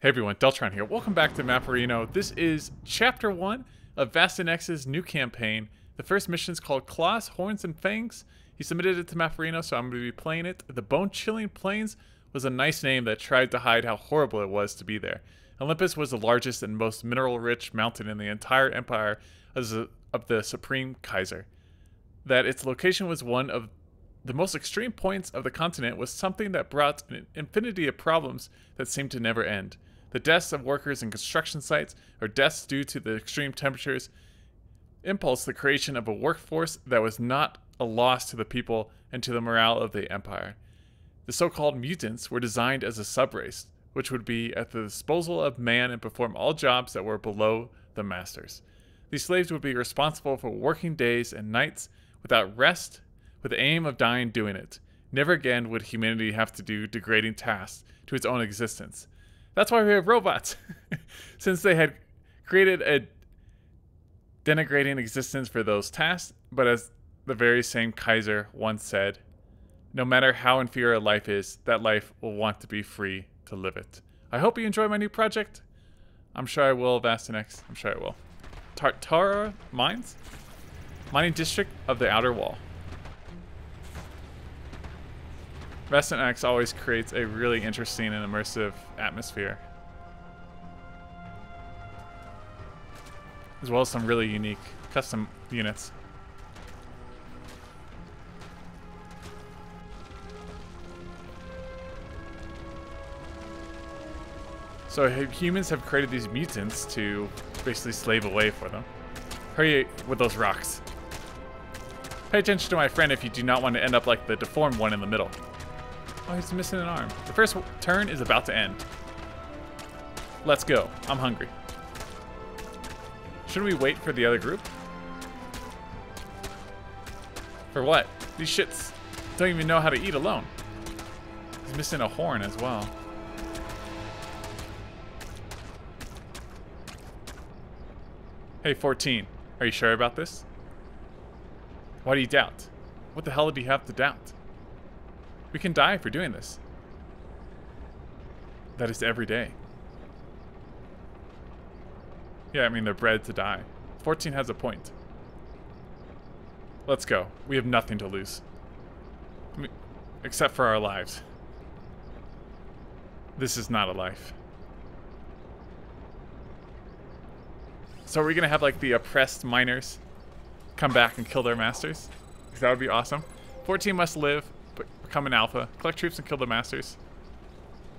Hey everyone, Deltron here. Welcome back to Maporino. This is Chapter 1 of VastanX's new campaign. The first mission is called Claws, Horns, and Fangs. He submitted it to Maporino, so I'm going to be playing it. The Bone-Chilling Plains was a nice name that tried to hide how horrible it was to be there. Olympus was the largest and most mineral-rich mountain in the entire empire of the Supreme Kaiser. That its location was one of the most extreme points of the continent was something that brought an infinity of problems that seemed to never end. The deaths of workers in construction sites, or deaths due to the extreme temperatures, impulsed the creation of a workforce that was not a loss to the people and to the morale of the empire. The so-called mutants were designed as a subrace, which would be at the disposal of man and perform all jobs that were below the masters. These slaves would be responsible for working days and nights without rest, with the aim of dying doing it. Never again would humanity have to do degrading tasks to its own existence. That's why we have robots. Since they had created a denigrating existence for those tasks, but as the very same Kaiser once said, no matter how inferior a life is, that life will want to be free to live it. I hope you enjoy my new project. I'm sure I will, VastanX. I'm sure I will. Tartara Mines? Mining District of the Outer Wall. VastanX always creates a really interesting and immersive atmosphere, as well as some really unique custom units. So humans have created these mutants to basically slave away for them. Hurry with those rocks. Pay attention to my friend if you do not want to end up like the deformed one in the middle. Oh, he's missing an arm. The first turn is about to end. Let's go. I'm hungry. Shouldn't we wait for the other group? For what? These shits don't even know how to eat alone. He's missing a horn as well. Hey, 14. Are you sure about this? Why do you doubt? What the hell do you have to doubt? We can die for doing this. That is every day. Yeah, I mean, they're bred to die. 14 has a point. Let's go. We have nothing to lose. I mean, except for our lives. This is not a life. So are we gonna have like the oppressed miners come back and kill their masters? Because that would be awesome. 14 must live, but become an alpha. Collect troops and kill the masters.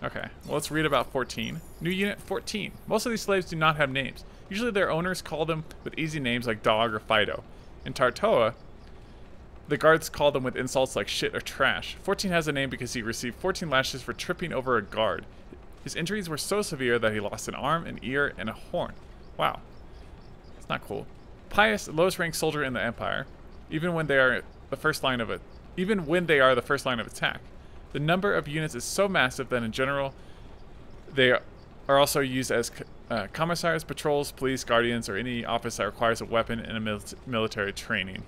Okay, well, let's read about 14. New unit 14. Most of these slaves do not have names. Usually their owners call them with easy names like Dog or Fido. In Tartoa, the guards call them with insults like shit or trash. 14 has a name because he received 14 lashes for tripping over a guard. His injuries were so severe that he lost an arm, an ear, and a horn. Wow. It's not cool. Pious, lowest ranked soldier in the empire, even when they are the first line of attack. The number of units is so massive that in general they are also used as commissars, patrols, police, guardians, or any office that requires a weapon and a military training.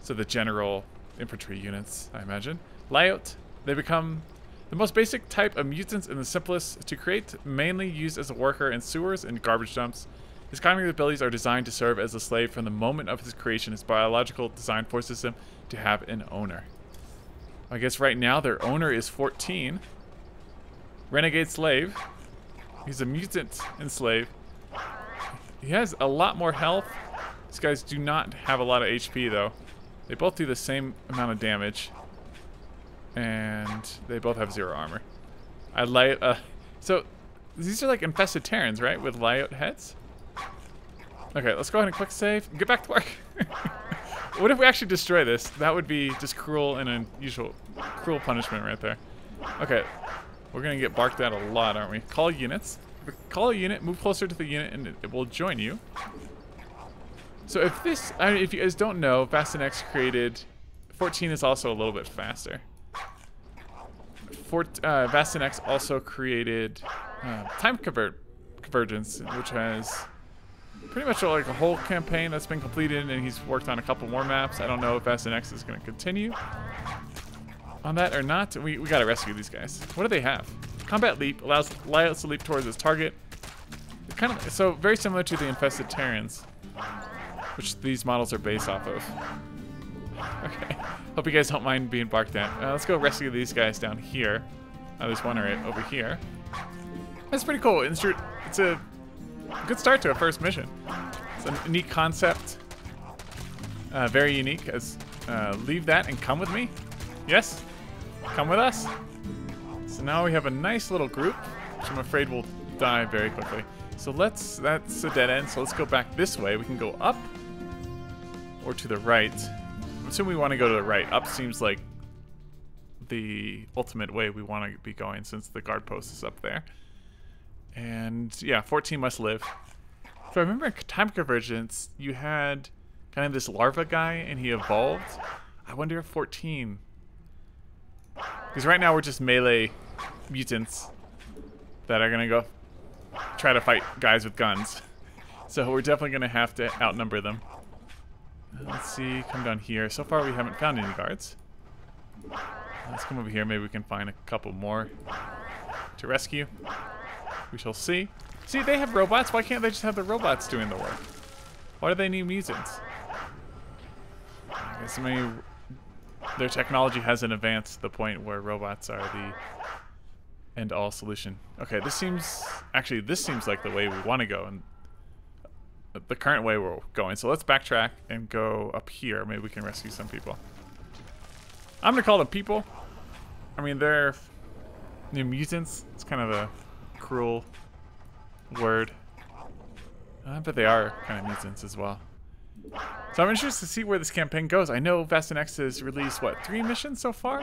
So the general infantry units, I imagine. Layout, they become the most basic type of mutants and the simplest to create, mainly used as a worker in sewers and garbage dumps. His cognitive abilities are designed to serve as a slave from the moment of his creation. His biological design forces him to have an owner. I guess right now their owner is 14. Renegade slave. He's a mutant and slave. He has a lot more health. These guys do not have a lot of HP though. They both do the same amount of damage. And they both have 0 armor. So these are like infested Terrans, right? With layout heads? Okay, let's go ahead and quick save. Get back to work. What if we actually destroy this? That would be just cruel and unusual. Cruel punishment right there. Okay, we're going to get barked at a lot, aren't we? Call units. Call a unit, move closer to the unit, and it will join you. So if this, if you guys don't know, VastanX created, 14 is also a little bit faster. VastanX also created Time Convergence, which has pretty much like a whole campaign that's been completed, and he's worked on a couple more maps. I don't know if VastanX is going to continue on that or not. We got to rescue these guys. What do they have? Combat leap allows Lyles to leap towards his target. Kind of so very similar to the infested Terrans, which these models are based off of. Okay. Hope you guys don't mind being barked at. Let's go rescue these guys down here. There's one right over here. That's pretty cool. It's a good start to a first mission. It's a neat concept. Very unique. As leave that and come with me. Yes? Come with us? So now we have a nice little group, which I'm afraid will die very quickly. So that's a dead end, so let's go back this way. We can go up or to the right. I'm assuming we want to go to the right. Up seems like the ultimate way we want to be going since the guard post is up there. And yeah, 14 must live. So I remember in Time Convergence, you had kind of this larva guy and he evolved. I wonder if 14... Because right now we're just melee mutants that are going to go try to fight guys with guns. So we're definitely going to have to outnumber them. Let's see, come down here. So far we haven't found any guards. Let's come over here. Maybe we can find a couple more to rescue. We shall see. See, they have robots. Why can't they just have the robots doing the work? Why do they need mutants? I guess maybe their technology hasn't advanced to the point where robots are the end-all solution. Okay, this seems like the way we want to go, and the current way we're going. So let's backtrack and go up here. Maybe we can rescue some people. I'm gonna call them people. I mean, they're new mutants. It's kind of a cruel word, but they are kind of mutants as well. So I'm interested to see where this campaign goes. I know VastanX has released, what, 3 missions so far?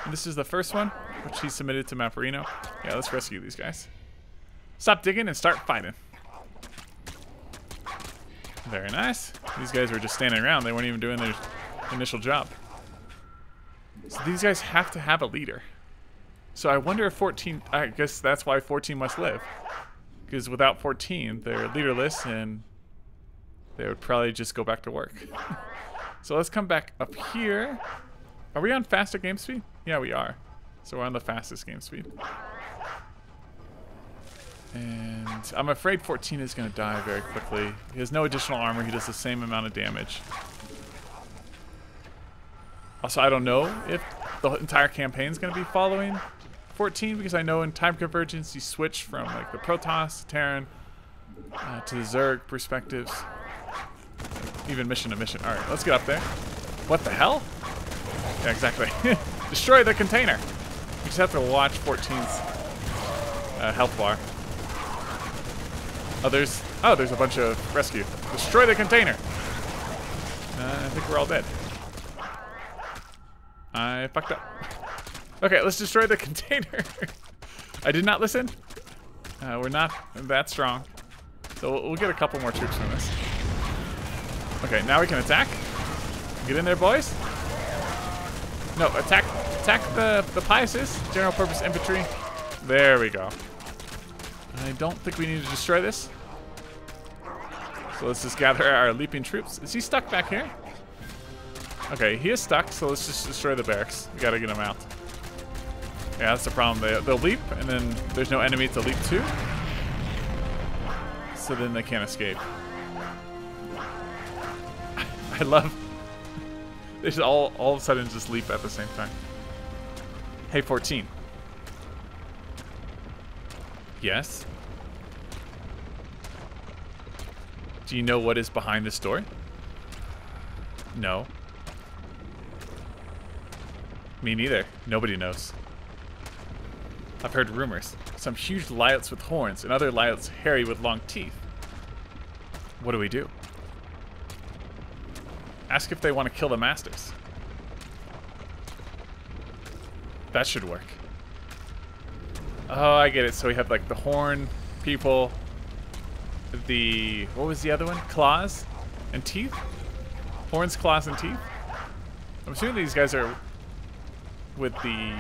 And this is the first one, which he submitted to Maporino. Yeah, let's rescue these guys. Stop digging and start fighting. Very nice. These guys were just standing around. They weren't even doing their initial job. So these guys have to have a leader. So I wonder if 14... I guess that's why 14 must live. Because without 14, they're leaderless and they would probably just go back to work. So let's come back up here. Are we on faster game speed? Yeah, we are. So we're on the fastest game speed. And I'm afraid 14 is going to die very quickly. He has no additional armor. He does the same amount of damage. Also, I don't know if the entire campaign is going to be following 14, because I know in Time Convergence you switch from like the Protoss, Terran, to the Zerg perspectives. Even mission to mission. Alright, let's get up there. What the hell? Yeah, exactly. Destroy the container. You just have to watch 14's health bar. Oh, there's a bunch of rescue. Destroy the container. I think we're all dead. I fucked up. Okay, let's destroy the container. I did not listen. We're not that strong. So we'll get a couple more troops from this. Okay, now we can attack. Get in there, boys. No, attack the Piuses. General purpose infantry. There we go. I don't think we need to destroy this. So let's just gather our leaping troops. Is he stuck back here? Okay, he is stuck, so let's just destroy the barracks. We gotta get him out. Yeah, that's the problem. They'll leap, and then there's no enemy to leap to. So then they can't escape. I love... They should all of a sudden just leap at the same time. Hey, 14. Yes? Do you know what is behind this door? No. Me neither. Nobody knows. I've heard rumors. Some huge Lyots with horns and other Lyots hairy with long teeth. What do we do? Ask if they want to kill the masters. That should work. Oh, I get it. So we have like the horn people, the... What was the other one? Claws and teeth? Horns, claws, and teeth? I'm assuming these guys are with the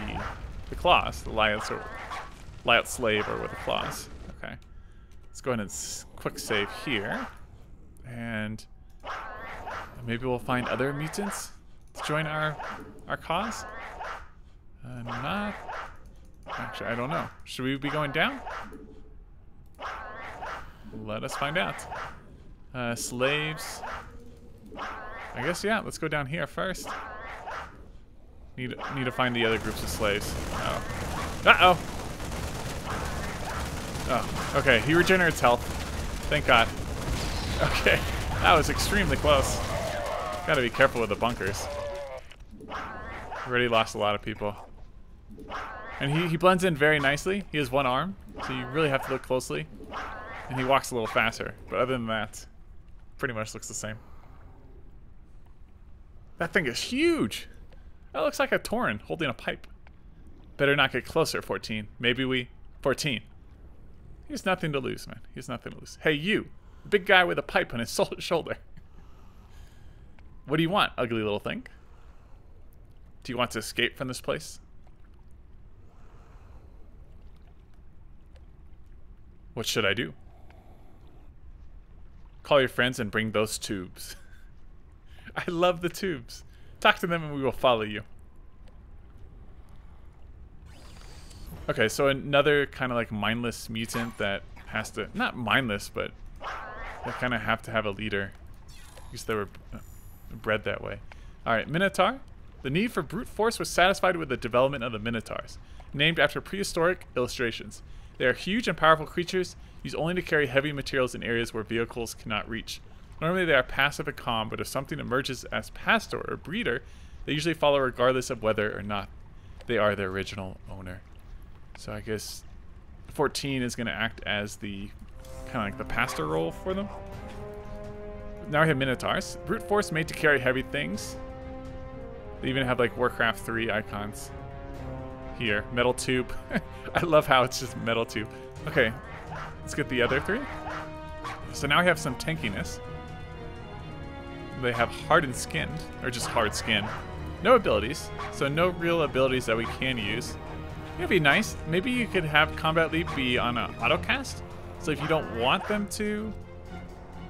claws. The Lyots or Lyot slave are with the claws. Okay. Let's go ahead and quick save here. And maybe we'll find other mutants to join our cause. Not Actually, I don't know. Should we be going down? Let us find out. Slaves. I guess, yeah, let's go down here first. Need to find the other groups of slaves. Uh-oh. Uh-oh! Oh, okay, he regenerates health. Thank God. Okay, that was extremely close. Gotta be careful with the bunkers. Already lost a lot of people. And he blends in very nicely. He has one arm, so you really have to look closely. And he walks a little faster. But other than that, pretty much looks the same. That thing is huge! That looks like a Tauren holding a pipe. Better not get closer, 14. Maybe we... 14. He has nothing to lose, man. He has nothing to lose. Hey, you! The big guy with a pipe on his shoulder. What do you want, ugly little thing? Do you want to escape from this place? What should I do? Call your friends and bring those tubes. I love the tubes. Talk to them and we will follow you. Okay, so another kind of like mindless mutant that has to... Not mindless, but they kind of have to have a leader. At least they were bred that way. Alright, Minotaur. The need for brute force was satisfied with the development of the Minotaurs, named after prehistoric illustrations. They are huge and powerful creatures, used only to carry heavy materials in areas where vehicles cannot reach. Normally they are passive and calm, but if something emerges as pastor or breeder, they usually follow regardless of whether or not they are their original owner. So I guess 14 is going to act as the kind of like the pastor role for them. Now we have Minotaurs. Brute force made to carry heavy things. They even have like Warcraft 3 icons. Here, metal tube. I love how it's just metal tube. Okay, let's get the other three. So now we have some tankiness. They have hardened skin, or just hard skin. No abilities, so no real abilities that we can use. It'd be nice. Maybe you could have Combat Leap be on an autocast. So if you don't want them to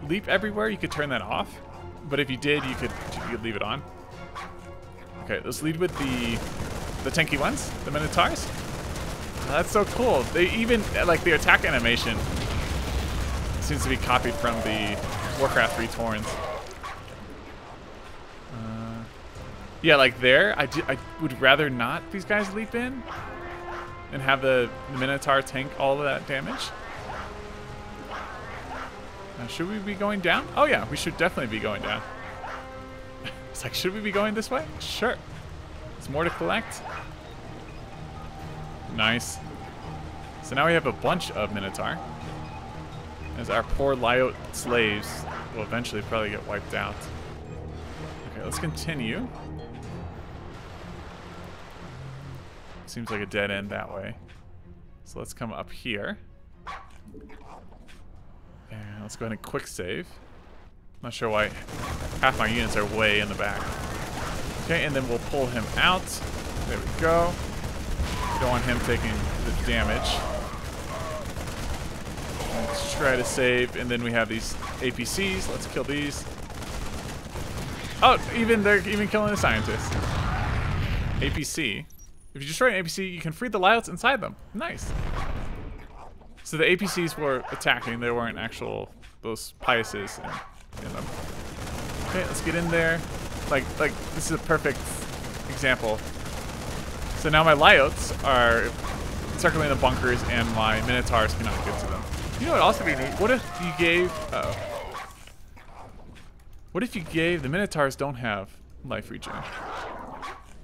leap everywhere, you could turn that off. But if you did, you could leave it on. Okay, let's lead with the tanky ones, the Minotaurs. That's so cool. They even, like, the attack animation seems to be copied from the Warcraft 3 Taurens. Yeah, like there, I would rather not these guys leap in and have the Minotaur tank all of that damage. Should we be going down? Oh yeah, we should definitely be going down. It's like, should we be going this way? Sure. There's more to collect. Nice. So now we have a bunch of Minotaur. As our poor Lyot slaves will eventually probably get wiped out. Okay, let's continue. Seems like a dead end that way. So let's come up here. And let's go ahead and quick save. Not sure why half my units are way in the back. Okay, and then we'll pull him out. There we go. Don't want him taking the damage. Let's try to save, and then we have these APCs. Let's kill these. Oh, they're even killing the scientists. APC. If you destroy an APC, you can free the Lyots inside them. Nice. So the APCs were attacking. There weren't actual those Piuses in them. Okay, let's get in there. Like this is a perfect example. So now my Lyots are circling the bunkers, and my Minotaurs cannot get to them. You know what also be neat? What if you gave? What if you gave the Minotaurs don't have life regen?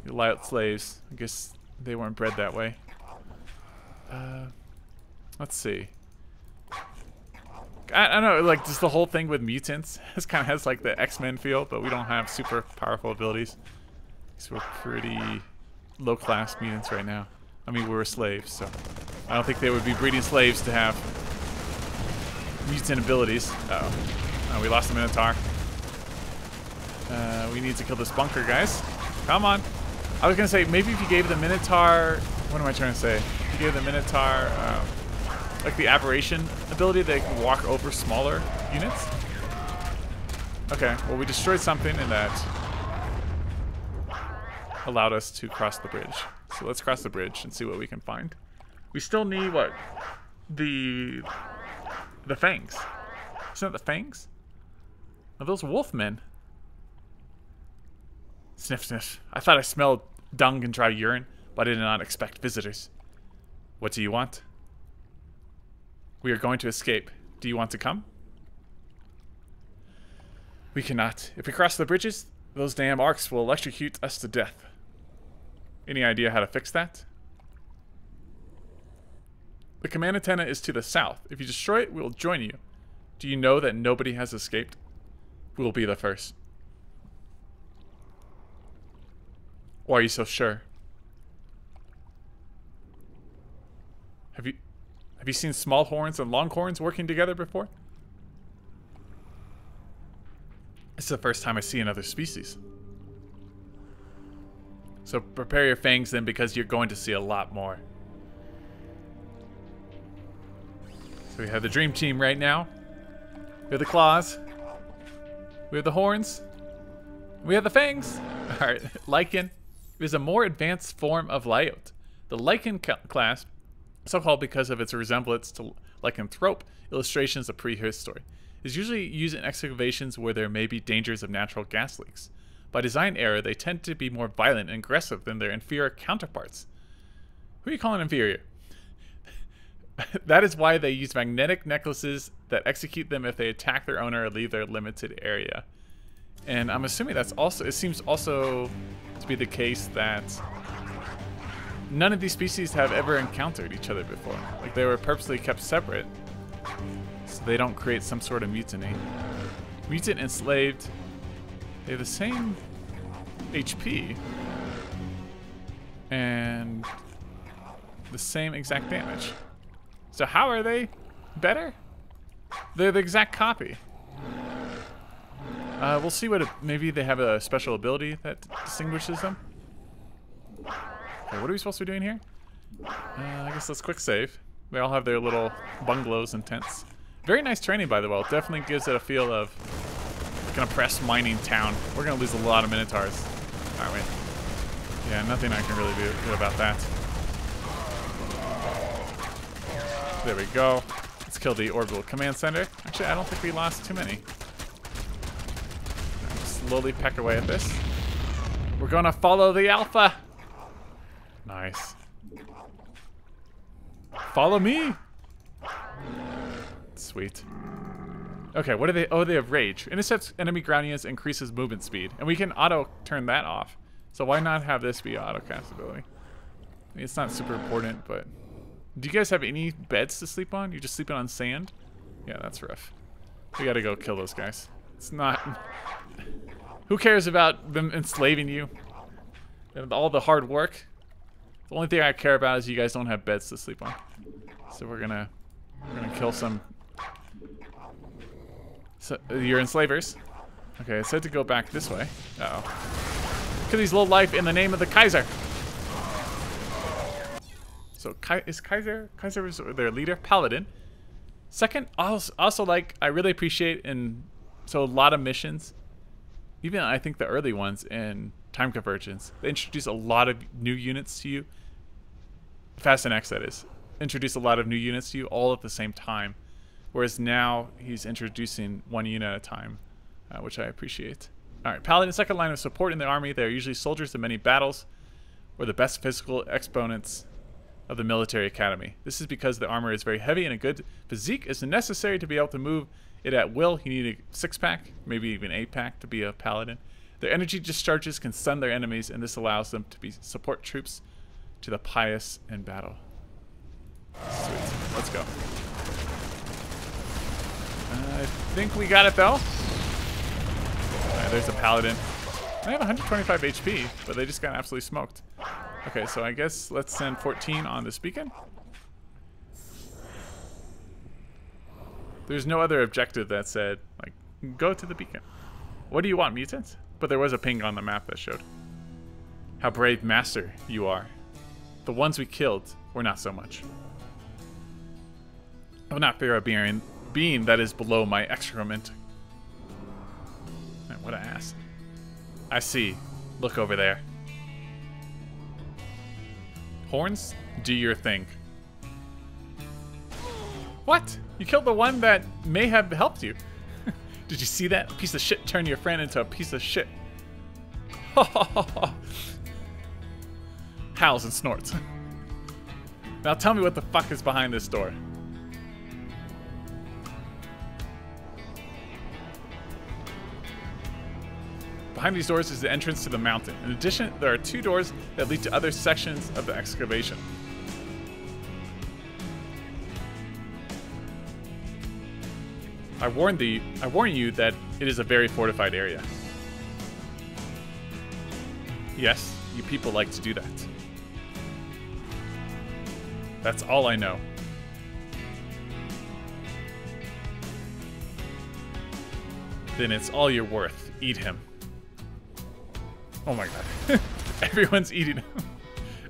The Lyot slaves. I guess they weren't bred that way. Let's see. I don't know, like just the whole thing with mutants kind of has like the X-Men feel, but we don't have super powerful abilities. So we're pretty low-class mutants right now. I mean, we were slaves, so I don't think they would be breeding slaves to have mutant abilities. Uh-oh. Oh, we lost the Minotaur. We need to kill this bunker, guys. Come on. I was gonna say, maybe if you gave the Minotaur... What am I trying to say? If you gave the Minotaur... like the aberration ability, they can walk over smaller units. Okay, well we destroyed something and that allowed us to cross the bridge. So let's cross the bridge and see what we can find. We still need what? The Fangs. Isn't that the Fangs? Are those wolfmen? Sniff, sniff. I thought I smelled dung and dry urine, but I did not expect visitors. What do you want? We are going to escape. Do you want to come? We cannot. If we cross the bridges, those damn arcs will electrocute us to death. Any idea how to fix that? The command antenna is to the south. If you destroy it, we'll join you. Do you know that nobody has escaped? We'll be the first. Why are you so sure? Have you seen small horns and long horns working together before? This is the first time I see another species. So prepare your fangs then, because you're going to see a lot more. So we have the dream team right now. We have the claws. We have the horns. We have the fangs. Alright, lichen is a more advanced form of Lyot. The lichen class, so called because of its resemblance to lycanthrope illustrations of prehistory, is usually used in excavations where there may be dangers of natural gas leaks. By design error, they tend to be more violent and aggressive than their inferior counterparts. Who are you calling inferior? That is why they use magnetic necklaces that execute them if they attack their owner or leave their limited area. And I'm assuming that's also, it seems also to be the case that none of these species have ever encountered each other before. Like, they were purposely kept separate so they don't create some sort of mutiny. Mutant enslaved, they have the same HP and the same exact damage. So how are they better? They're the exact copy. We'll see what maybe they have a special ability that distinguishes them. Okay, what are we supposed to be doing here? I guess let's quick save. They all have their little bungalows and tents. Very nice training, by the way. Definitely gives it a feel of like an oppressed mining town. We're gonna lose a lot of minotaurs, aren't we? Yeah, nothing I can really do about that. There we go. Let's kill the orbital command center. Actually, I don't think we lost too many. Slowly peck away at this. We're gonna follow the alpha. Nice. Follow me. Sweet. Okay, what do they? Oh, they have rage. Intercepts enemy ground units, increases movement speed, and we can auto turn that off. So why not have this be auto cast ability? I mean, it's not super important, but do you guys have any beds to sleep on? You're just sleeping on sand? Yeah, that's rough. We gotta go kill those guys. It's not. Who cares about them enslaving you? And all the hard work. The only thing I care about is you guys don't have beds to sleep on. So we're gonna kill some. So you're enslavers. Okay, it said to go back this way. Uh-oh. Kill these low life in the name of the Kaiser. So is Kaiser is their leader, Paladin. Second, also like I really appreciate so a lot of missions, even I think the early ones in Time Convergence, they introduce a lot of new units to you. VastanX, that is, introduce a lot of new units to you all at the same time, whereas now he's introducing one unit at a time, which I appreciate. All right, Paladin, second line of support in the army. They are usually soldiers in many battles, or the best physical exponents of the military academy. This is because the armor is very heavy and a good physique is necessary to be able to move it at will. You need a 6-pack, maybe even 8-pack to be a paladin. Their energy discharges can stun their enemies, and this allows them to support troops to the pious in battle. Sweet. Let's go. I think we got it though. Alright, there's a paladin. They have 125 HP, but they just got absolutely smoked. Okay, so I guess let's send 14 on this beacon. There's no other objective that said, like, go to the beacon. What do you want, mutants? But there was a ping on the map that showed. How brave, master, you are. The ones we killed were not so much. I will not fear a being that is below my excrement. Man, what an ass. I see. Look over there. Horns, do your thing. What? You killed the one that may have helped you. Did you see that? Piece of shit turn your friend into a piece of shit. Howls and snorts. Now tell me what the fuck is behind this door. Behind these doors is the entrance to the mountain. In addition, there are 2 doors that lead to other sections of the excavation. I warn you that it is a very fortified area. Yes, you people like to do that. That's all I know. Then it's all you're worth. Eat him. Oh my god. Everyone's eating him.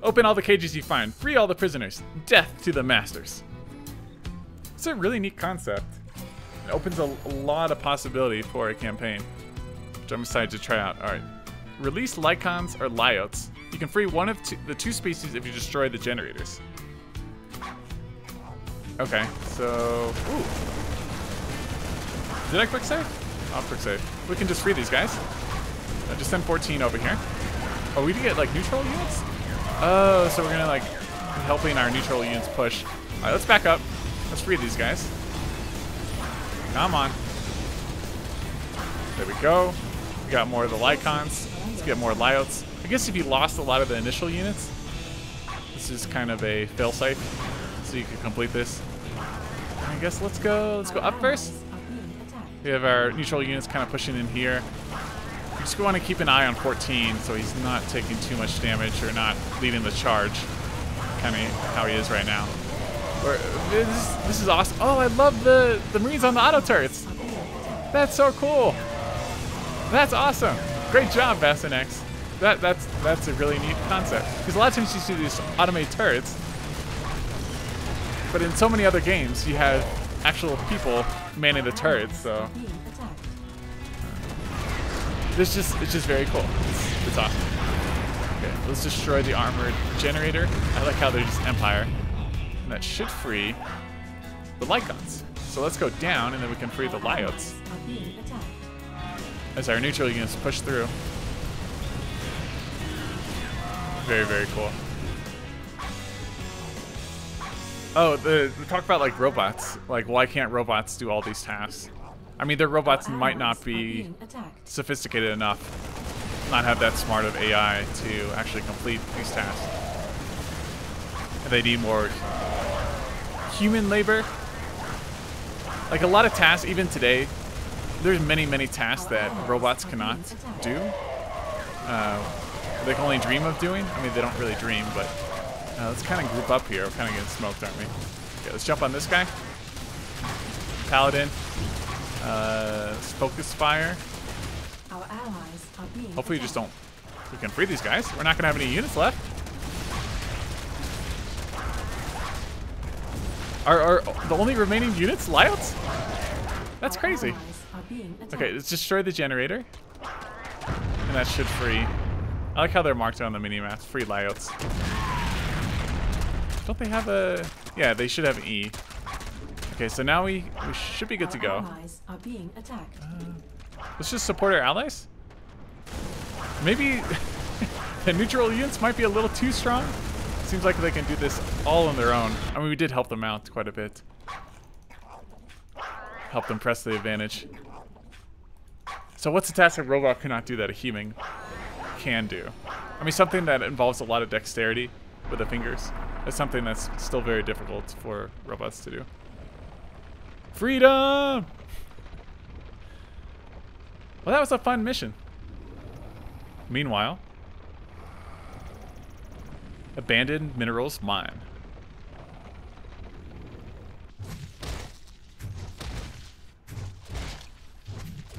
Open all the cages you find. Free all the prisoners. Death to the masters. It's a really neat concept. It opens a lot of possibility for a campaign, which I'm excited to try out. Alright. Release Lycons or Lyots. You can free one of the 2 species if you destroy the generators. Okay, so... Ooh. Did I quick save? I'll quick save. We can just free these guys. Just send 14 over here. Oh, we can get like neutral units? Oh, so we're gonna like helping our neutral units push. Alright, let's back up. Let's free these guys. Come on. There we go. We got more of the Lycons. Let's get more Lyots. I guess if you lost a lot of the initial units, this is kind of a failsafe, so you can complete this. I guess let's go up first. We have our neutral units kind of pushing in here. We just want to keep an eye on 14 so he's not taking too much damage or not leading the charge. Kind of how he is right now. This is awesome. Oh, I love the Marines on the auto turrets. That's so cool. That's awesome. Great job, VastanX. That's a really neat concept. Because a lot of times you see these automated turrets, but in so many other games you have actual people manning the turrets. So it's just very cool. It's awesome. Okay, let's destroy the armored generator. I like how they're just Empire. And that should free the Lycons. So let's go down and then we can free the Lyots as our neutral units push through. Very, very cool. Oh, the talk about like robots. Like, why can't robots do all these tasks? I mean, their robots might not be sophisticated enough, not have that smart of AI to actually complete these tasks. And they need more human labor. Like a lot of tasks, even today, there's many tasks that robots cannot do. They can only dream of doing. I mean, they don't really dream, but let's kind of group up here. We're kind of getting smoked, aren't we? Okay, let's jump on this guy. Paladin. Let's focus fire. Our allies are being Hopefully we just don't... We can free these guys. We're not going to have any units left. Are the only remaining units Lyots? That's crazy. Okay, let's destroy the generator. And that should free... I like how they're marked on the mini-map. Free Lyots. Don't they have a... Yeah, they should have an E. Okay, so now we should be good to go. Let's just support our allies. Maybe the neutral units might be a little too strong. Seems like they can do this all on their own. I mean, we did help them out quite a bit. Help them press the advantage. So what's a task a robot cannot do that a human can do? I mean, something that involves a lot of dexterity with the fingers. It's something that's still very difficult for robots to do. Freedom! Well, that was a fun mission. Meanwhile, abandoned minerals mine.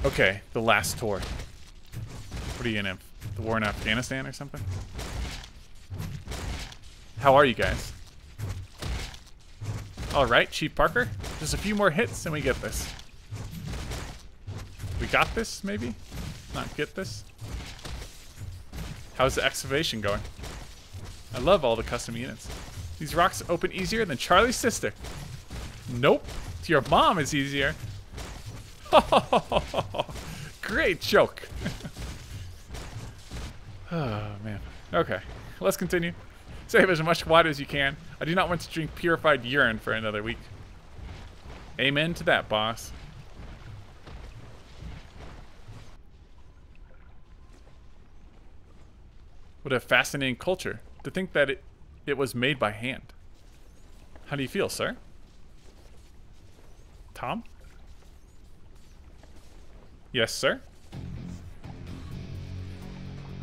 Okay, the last tour. What are you in? The war in Afghanistan or something? How are you guys? Alright, Chief Parker. Just a few more hits and we get this. We got this, maybe? Not get this? How's the excavation going? I love all the custom units. These rocks open easier than Charlie's sister. Nope. To your mom is easier. Great joke. Oh, man. Okay, let's continue. Save as much water as you can. I do not want to drink purified urine for another week. Amen to that, boss. What a fascinating culture. To think that it was made by hand. How do you feel, sir? Tom? Yes, sir?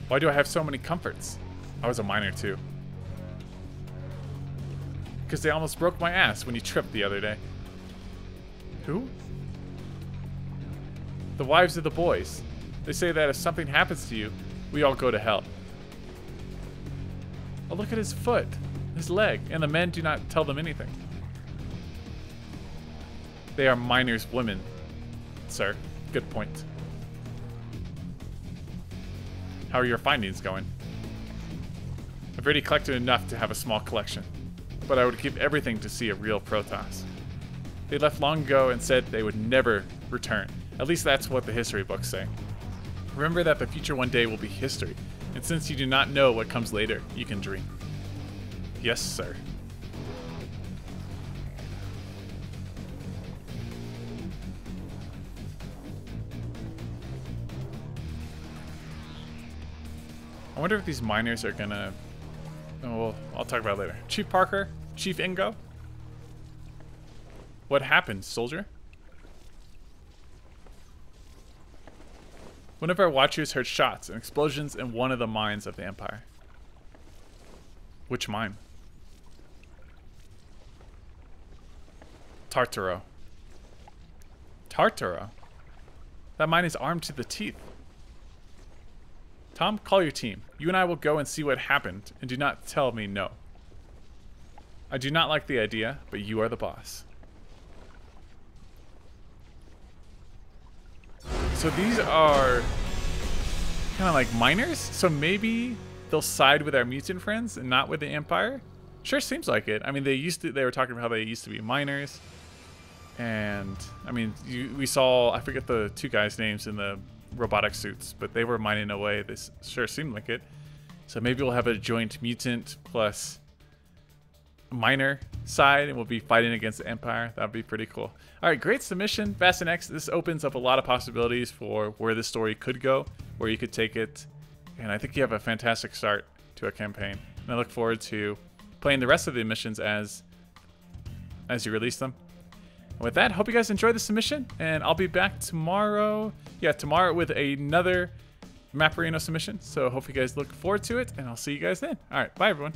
Why do I have so many comforts? I was a miner too. Because they almost broke my ass when you tripped the other day. Who? The wives of the boys. They say that if something happens to you, we all go to hell. Oh, look at his foot, his leg, and the men do not tell them anything. They are miners' women, sir. Good point. How are your findings going? I've already collected enough to have a small collection, but I would give everything to see a real Protoss. They left long ago and said they would never return. At least that's what the history books say. Remember that the future one day will be history, and since you do not know what comes later, you can dream. Yes, sir. I wonder if these miners are gonna... Oh, well, I'll talk about it later. Chief Parker? Chief Ingo? What happened, soldier? One of our watchers heard shots and explosions in one of the mines of the Empire. Which mine? Tartaro. Tartaro? That mine is armed to the teeth. Tom, call your team. You and I will go and see what happened, and do not tell me no. I do not like the idea, but you are the boss. So these are kind of like miners, so maybe they'll side with our mutant friends and not with the Empire. Sure seems like it. I mean, they were talking about how they used to be miners. And, I mean, we saw, I forget the two guys' names in the robotic suits, but they were mining away. This sure seemed like it. So maybe we'll have a joint mutant plus miner side, and we'll be fighting against the Empire. That'd be pretty cool. All right, great submission, VastanX. This opens up a lot of possibilities for where this story could go, where you could take it, and I think you have a fantastic start to a campaign. And I look forward to playing the rest of the missions as you release them. And with that, hope you guys enjoyed the submission, and I'll be back tomorrow. Yeah, tomorrow with another Maporino submission. So hope you guys look forward to it, and I'll see you guys then. All right, bye everyone.